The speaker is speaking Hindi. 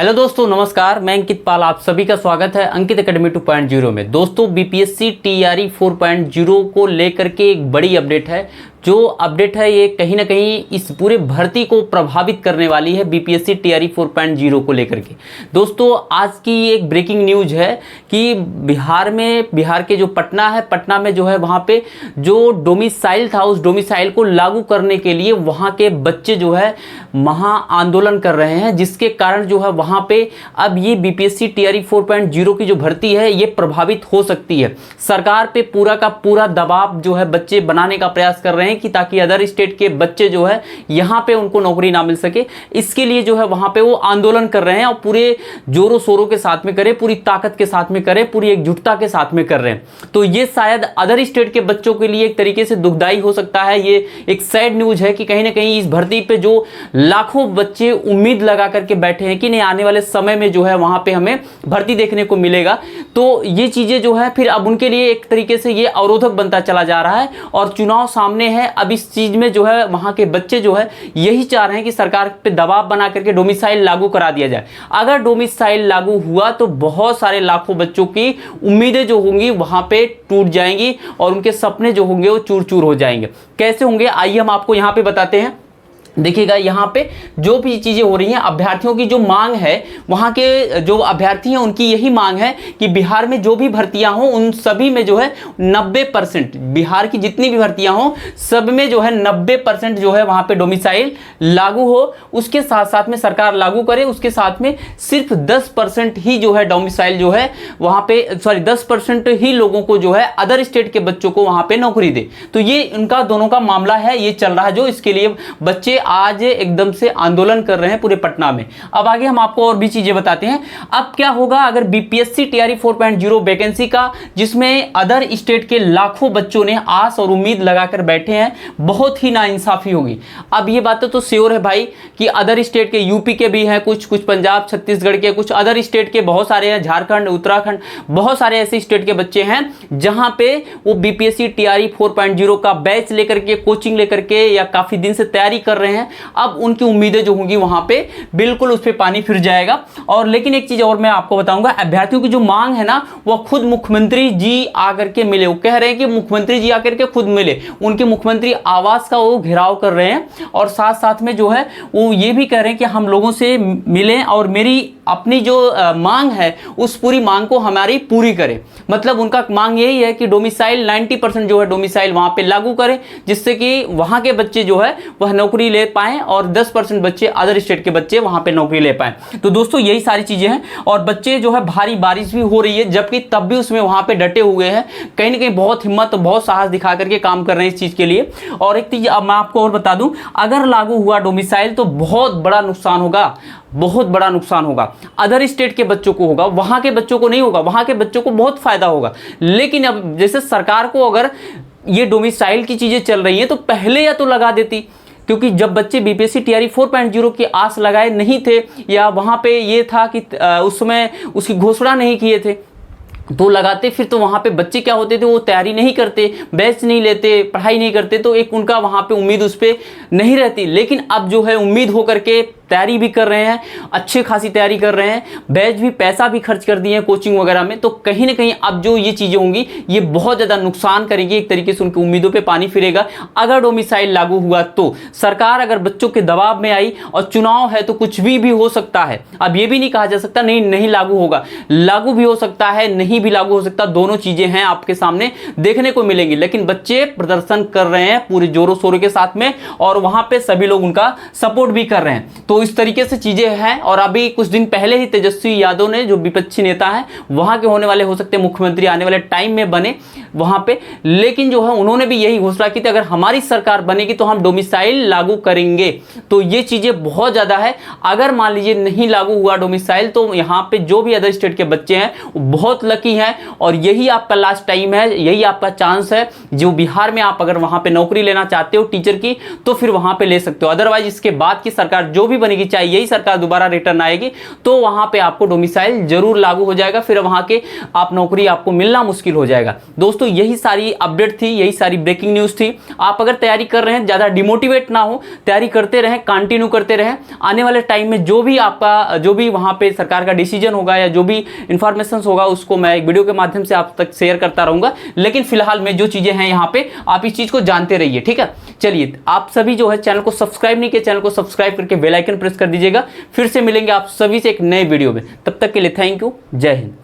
हेलो दोस्तों, नमस्कार। मैं अंकित पाल, आप सभी का स्वागत है अंकित एकेडमी 2.0 में। दोस्तों, बीपीएससी टीआरई 4.0 को लेकर के एक बड़ी अपडेट है। जो अपडेट है ये कहीं ना कहीं इस पूरे भर्ती को प्रभावित करने वाली है, बीपीएससी टीआरई 4.0 को लेकर के। दोस्तों, आज की एक ब्रेकिंग न्यूज है कि बिहार के जो पटना है, पटना में जो है वहाँ पे जो डोमिसाइल था, उस डोमिसाइल को लागू करने के लिए वहाँ के बच्चे जो है महा आंदोलन कर रहे हैं, जिसके कारण जो है वहाँ पे अब ये बीपीएससी टीआरई 4.0 की जो भर्ती है ये प्रभावित हो सकती है। सरकार पे पूरा का पूरा दबाव जो है बच्चे बनाने का प्रयास कर रहे हैं कि ताकि अदर स्टेट के बच्चे जो है यहाँ पे उनको नौकरी ना मिल सके। इसके लिए जो है वहाँ पे वो आंदोलन कर रहे हैं और पूरे जोरों शोरों के साथ में करें, पूरी ताकत के साथ में करें, पूरी एकजुटता के साथ में कर रहे हैं। तो ये शायद अदर स्टेट के बच्चों के लिए एक तरीके से दुखदाई हो सकता है। ये एक सैड न्यूज है कि कहीं ना कहीं इस भर्ती पे जो लाखों बच्चे उम्मीद लगा करके बैठे हैं कि नहीं, आने वाले समय में जो है वहां पे हमें भर्ती देखने को मिलेगा, तो ये चीजें जो है फिर अब उनके लिए एक तरीके से ये अवरोधक बनता चला जा रहा है। और चुनाव सामने है, अब इस चीज में जो है वहां के बच्चे जो है यही चाह रहे हैं कि सरकार पे दबाव बना करके डोमिसाइल लागू करा दिया जाए। अगर डोमिसाइल लागू हुआ तो बहुत सारे लाखों बच्चों की उम्मीदें जो होंगी वहां पे टूट जाएंगी और उनके सपने जो होंगे वो चूर चूर हो जाएंगे। कैसे होंगे, आइए हम आपको यहां पे बताते हैं। देखिएगा, यहाँ पे जो भी चीज़ें हो रही हैं, अभ्यर्थियों की जो मांग है, वहाँ के जो अभ्यर्थी हैं उनकी यही मांग है कि बिहार में जो भी भर्तियां हों उन सभी में जो है 90%, बिहार की जितनी भी भर्तियां हों सब में जो है 90% जो है वहाँ पे डोमिसाइल लागू हो। उसके साथ साथ में सरकार लागू करे, उसके साथ में सिर्फ 10% ही जो है डोमिसाइल जो है वहाँ पे 10% ही लोगों को जो है अदर स्टेट के बच्चों को वहाँ पे नौकरी दे। तो ये उनका दोनों का मामला है, ये चल रहा है, जो इसके लिए बच्चे आज एकदम से आंदोलन कर रहे हैं पूरे पटना में। अब आगे हम आपको और भी चीजें बताते हैं। अब क्या होगा अगर बीपीएससी टीआरई 4.0 वैकेंसी का, जिसमें अदर स्टेट के लाखों बच्चों ने आस और उम्मीद लगाकर बैठे हैं, बहुत ही नाइंसाफी होगी। अब ये बातें तो श्योर है भाई कि अदर स्टेट के, यूपी के भी हैं कुछ पंजाब छत्तीसगढ़ के, कुछ अदर स्टेट के बहुत सारे हैं, झारखंड, उत्तराखंड, बहुत सारे ऐसे स्टेट के बच्चे हैं जहां पे वो बीपीएससी टीआरई 4.0 का बैच लेकर के, कोचिंग लेकर के या काफी दिन से तैयारी कर रहे हैं। अब उनकी उम्मीदें जो होंगी वहां पे बिल्कुल उस पे पानी फिर जाएगा। और लेकिन एक चीज और मैं आपको बताऊंगा, अभ्यर्थियों की जो मांग है ना, वो खुद मुख्यमंत्री जी आकर के मिले। वो कह रहे हैं कि मुख्यमंत्री जी आकर के खुद मिले, उनके मुख्यमंत्री आवास का वो घेराव कर रहे हैं और साथ साथ में जो है वो ये भी कह रहे हैं कि हम लोगों से मिलें और मेरी अपनी जो मांग है उस पूरी मांग को हमारी पूरी करें। मतलब उनका मांग यही है कि डोमिसाइल 90% जो है डोमिसाइल वहां पे लागू करें, जिससे कि वहां के बच्चे जो है वह नौकरी ले पाएं और 10% बच्चे अदर स्टेट के बच्चे वहां पे नौकरी ले पाएं। तो दोस्तों यही सारी चीजें हैं। और बच्चे जो है, भारी बारिश भी हो रही है जबकि तब भी उसमें वहां पे डटे हुए हैं, कहीं ना कहीं बहुत हिम्मत, बहुत साहस दिखा करके काम कर रहे हैं इस चीज के लिए। और एक चीज अब मैं आपको और बता दूं, अगर लागू हुआ डोमिसाइल तो बहुत बड़ा नुकसान होगा, बहुत बड़ा नुकसान होगा। अदर स्टेट के बच्चों को होगा, वहां के बच्चों को नहीं होगा, वहां के बच्चों को बहुत फायदा होगा। लेकिन अब जैसे सरकार को अगर ये डोमिसाइल की चीजें चल रही है तो पहले या तो लगा देती, क्योंकि जब बच्चे बीपीएससी टीआरई 4.0 की आस लगाए नहीं थे या वहां पे ये था कि उस समय उसकी घोषणा नहीं किए थे तो लगाते, फिर तो वहां पे बच्चे क्या होते थे, वो तैयारी नहीं करते, बैच नहीं लेते, पढ़ाई नहीं करते, तो एक उनका वहां पे उम्मीद उस पर नहीं रहती। लेकिन अब जो है उम्मीद होकर के तैयारी भी कर रहे हैं, अच्छी खासी तैयारी कर रहे हैं, बैच भी, पैसा भी खर्च कर दिए हैं कोचिंग वगैरह में, तो कहीं ना कहीं अब जो ये चीजें होंगी ये बहुत ज्यादा नुकसान करेगी, एक तरीके से उनकी उम्मीदों पे पानी फिरेगा। अगर डोमिसाइल लागू हुआ तो सरकार अगर बच्चों के दबाव में आई, और चुनाव है तो कुछ भी हो सकता है। अब ये भी नहीं कहा जा सकता नहीं लागू होगा, लागू भी हो सकता है, नहीं भी लागू हो सकता, दोनों चीजें हैं आपके सामने देखने को मिलेंगी। लेकिन बच्चे प्रदर्शन कर रहे हैं पूरे जोरों शोरों के साथ में और वहां पे सभी लोग उनका सपोर्ट भी कर रहे हैं। तो इस तरीके से चीजें हैं। और अभी कुछ दिन पहले ही तेजस्वी यादव ने, जो विपक्षी नेता है, वहां के होने वाले, हो सकते हैं मुख्यमंत्री आने वाले टाइम में बने वहां पे, लेकिन जो है उन्होंने भी यही घोषणा की थी अगर हमारी सरकार बनेगी तो हम डोमिसाइल लागू करेंगे। तो ये चीजें बहुत ज्यादा है। अगर मान लीजिए नहीं लागू हुआ डोमिसाइल तो यहाँ पे जो भी अदर स्टेट के बच्चे हैं वो बहुत लकी हैं और यही आपका लास्ट टाइम है, यही आपका चांस है। जो बिहार में आप अगर वहां पे नौकरी लेना चाहते हो टीचर की तो फिर वहां पे ले सकते हो, अदरवाइज इसके बाद की सरकार जो भी बनेगी, चाहे यही सरकार दोबारा रिटर्न आएगी, तो वहां पे आपको डोमिसाइल जरूर लागू हो जाएगा, फिर वहां के आप नौकरी आपको मिलना मुश्किल हो जाएगा। दोस्तों दोस्तों यही सारी अपडेट थी, यही सारी ब्रेकिंग न्यूज़ थी। आप अगर तैयारी कर रहे हैं, ज़्यादा डिमोटिवेट ना हो, तैयारी करते रहें, कंटिन्यू करते रहें। आने वाले टाइम में जो भी आपका जो भी वहाँ पे सरकार का डिसीजन होगा या जो भी इंफॉर्मेशन होगा उसको मैं एक वीडियो के माध्यम से आप तक शेयर करता रहूँगा। लेकिन फिलहाल में जो चीज़ें हैं यहाँ पे आप इस चीज़ को जानते रहिए, ठीक है। चलिए, आप सभी जो है चैनल को सब्सक्राइब नहीं किया, चैनल को सब्सक्राइब करके बेल आइकन प्रेस कर दीजिएगा। फिर से मिलेंगे आप सभी से एक नए वीडियो में, तब तक के लिए थैंक यू, जय हिंद।